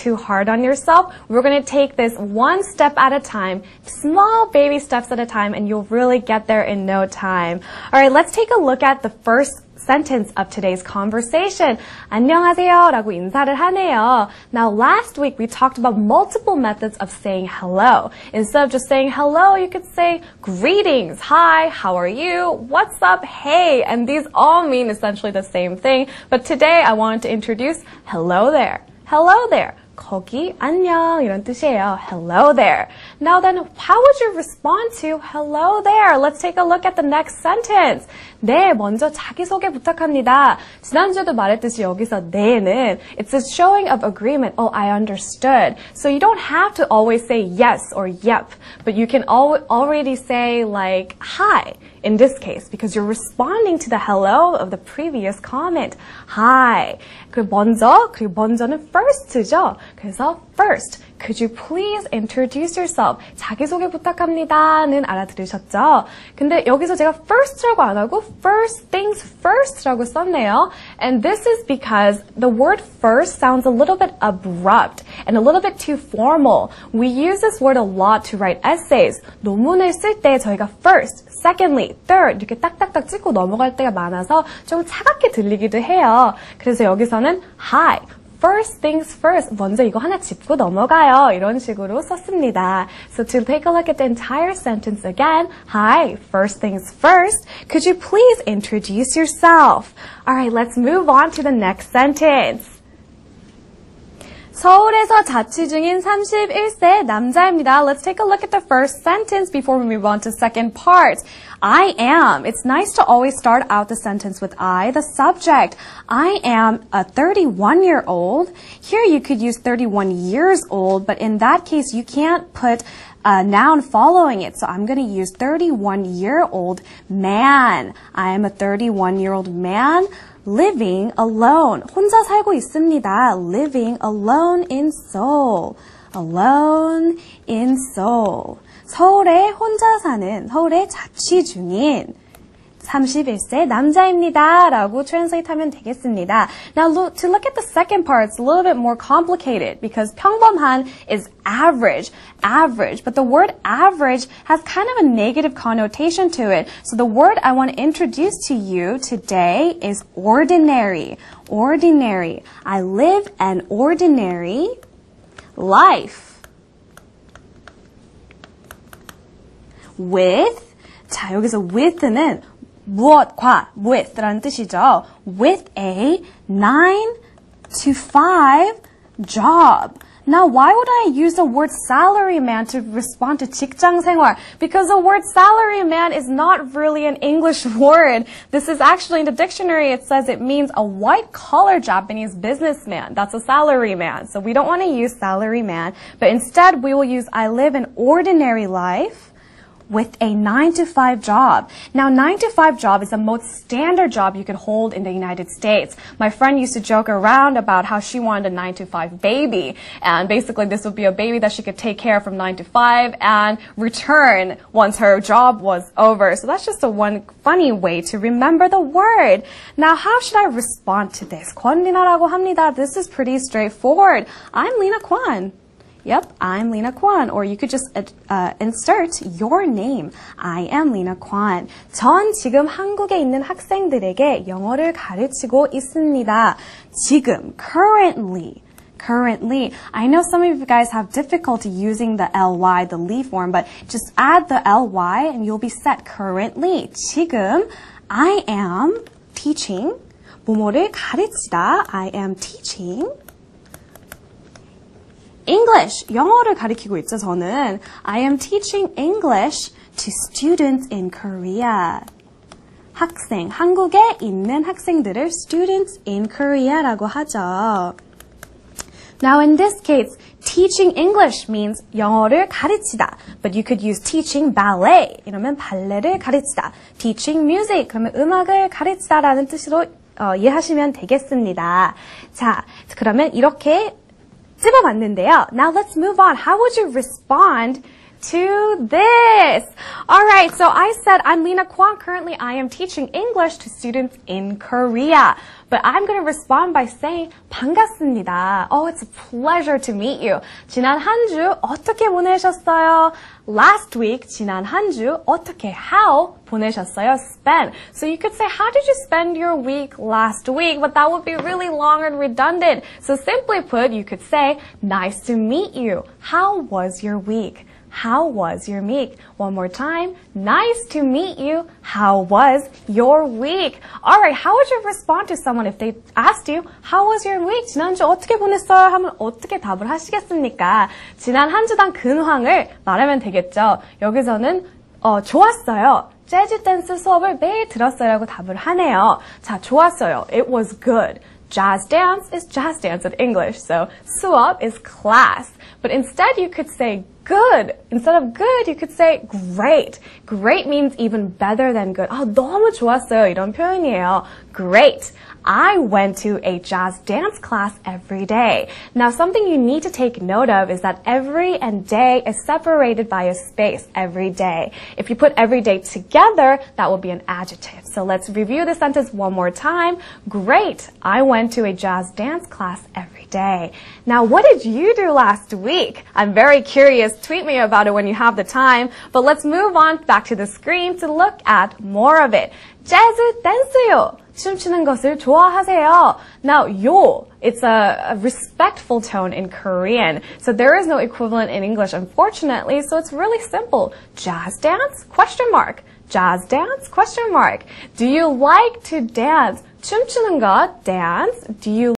too hard on yourself. We're going to take this one step at a time, small baby steps at a time, and you'll really get there in no time. All right, let's take a look at the first sentence of today's conversation. 안녕하세요 라고 인사를 하네요. Now last week we talked about multiple methods of saying hello. Instead of just saying hello, you could say greetings, hi, how are you, what's up, hey, and these all mean essentially the same thing. But today I wanted to introduce hello there. Hello there. 거기 안녕 이런 뜻이에요. Hello there. Now then, how would you respond to hello there? Let's take a look at the next sentence. 네, 먼저 자기소개 부탁합니다. 지난주에도 말했듯이 여기서 네는 it's a showing of agreement. Oh, I understood. So you don't have to always say yes or yep, but you can already say like hi in this case because you're responding to the hello of the previous comment. Hi. 그리고 먼저는 first죠. 그래서 first, could you please introduce yourself? 자기소개 부탁합니다는 알아들으셨죠? 근데 여기서 제가 first라고 안 하고 first things first라고 썼네요. And this is because the word first sounds a little bit abrupt and a little bit too formal. We use this word a lot to write essays. 논문을 쓸 때 저희가 first, secondly, third 이렇게 딱딱딱 찍고 넘어갈 때가 많아서 좀 차갑게 들리기도 해요. 그래서 여기서는 hi. First things first, 먼저 이거 하나 짚고 넘어가요. 이런 식으로 썼습니다. So to take a look at the entire sentence again, hi, first things first, could you please introduce yourself? Alright, let's move on to the next sentence. 서울에서 자취 중인 31세 남자입니다. Let's take a look at the first sentence before we move on to the second part. I am. It's nice to always start out the sentence with I, the subject. I am a 31-year-old. Here you could use 31 years old, but in that case you can't put a noun following it. So I'm going to use 31-year-old man. I am a 31-year-old man. Living alone. 혼자 살고 있습니다. Living alone in Seoul. Alone in Seoul. 서울에 혼자 사는, 서울에 자취 중인 31세 남자입니다. 라고 translate 하면 되겠습니다. Now to look at the second part, it's a little bit more complicated because 평범한 is average. But the word average has kind of a negative connotation to it. So the word I want to introduce to you today is ordinary. Ordinary. I live an ordinary life. With, 자, 여기서 with는 무엇과 with라는 뜻이죠. With a 9 to 5 job. Now, why would I use the word salaryman to respond to 직장 생활? Because the word salaryman is not really an English word. This is actually in the dictionary, it says it means a white-collar Japanese businessman. That's a salaryman. So we don't want to use salaryman, but instead we will use I live an ordinary life with a 9 to 5 job. Now, 9 to 5 job is the most standard job you could hold in the United States. My friend used to joke around about how she wanted a 9 to 5 baby. And basically, this would be a baby that she could take care of from 9 to 5 and return once her job was over. So that's just one funny way to remember the word. Now, how should I respond to this? 권리나라고 합니다. This is pretty straightforward. I'm Lena Kwan. Yep, I'm Lena Kwan. Or you could just insert your name. I am Lena Kwan. 전 지금 한국에 있는 학생들에게 영어를 가르치고 있습니다. 지금, currently. I know some of you guys have difficulty using the ly, the ly form, but just add the ly and you'll be set. Currently, 지금, I am teaching. 뭐뭐를 가르치다. I am teaching. English, 영어를 가르치고 있죠, 저는. I am teaching English to students in Korea. 학생, 한국에 있는 학생들을 students in Korea라고 하죠. Now in this case, teaching English means 영어를 가르치다. But you could use teaching ballet. 이러면 발레를 가르치다. Teaching music, 그러면 음악을 가르치다라는 뜻으로 이해하시면 되겠습니다. 자, 그러면 이렇게 찝어봤는데요. Now let's move on. How would you respond to this. Alright, so I said I'm Lena Kwon. Currently, I am teaching English to students in Korea. But I'm going to respond by saying 반갑습니다. Oh, it's a pleasure to meet you. 지난 한 주 어떻게 보내셨어요? Last week, 지난 한 주 어떻게, how 보내셨어요? Spend. So you could say, how did you spend your week last week? But that would be really long and redundant. So simply put, you could say, nice to meet you. How was your week? How was your week? One more time. Nice to meet you. How was your week? Alright, how would you respond to someone if they asked you, how was your week? 지난주 어떻게 보냈어요? 하면 어떻게 답을 하시겠습니까? 지난 한 주간 근황을 말하면 되겠죠. 여기서는 좋았어요. 재즈 댄스 수업을 매일 들었어요라고 답을 하네요. 자, 좋았어요. It was good. Jazz dance is jazz dance in English, so 수업 is class. But instead you could say good. Instead of good, you could say great. Great means even better than good. 아, 너무 좋았어요. 이런 표현이에요. Great. I went to a jazz dance class every day. Now, something you need to take note of is that every and day is separated by a space, every day. If you put every day together, that will be an adjective. So let's review the sentence one more time. Great. I went to a jazz dance class every day. Now, what did you do last week? I'm very curious. Tweet me about it when you have the time. But let's move on back to the screen to look at more of it. 재즈 댄스요. 춤추는 것을 좋아하세요. Now, 요, it's a respectful tone in Korean. So there is no equivalent in English, unfortunately. So it's really simple. Jazz dance? Question mark. Jazz dance? Question mark. Do you like to dance? 춤추는 것, dance. Do you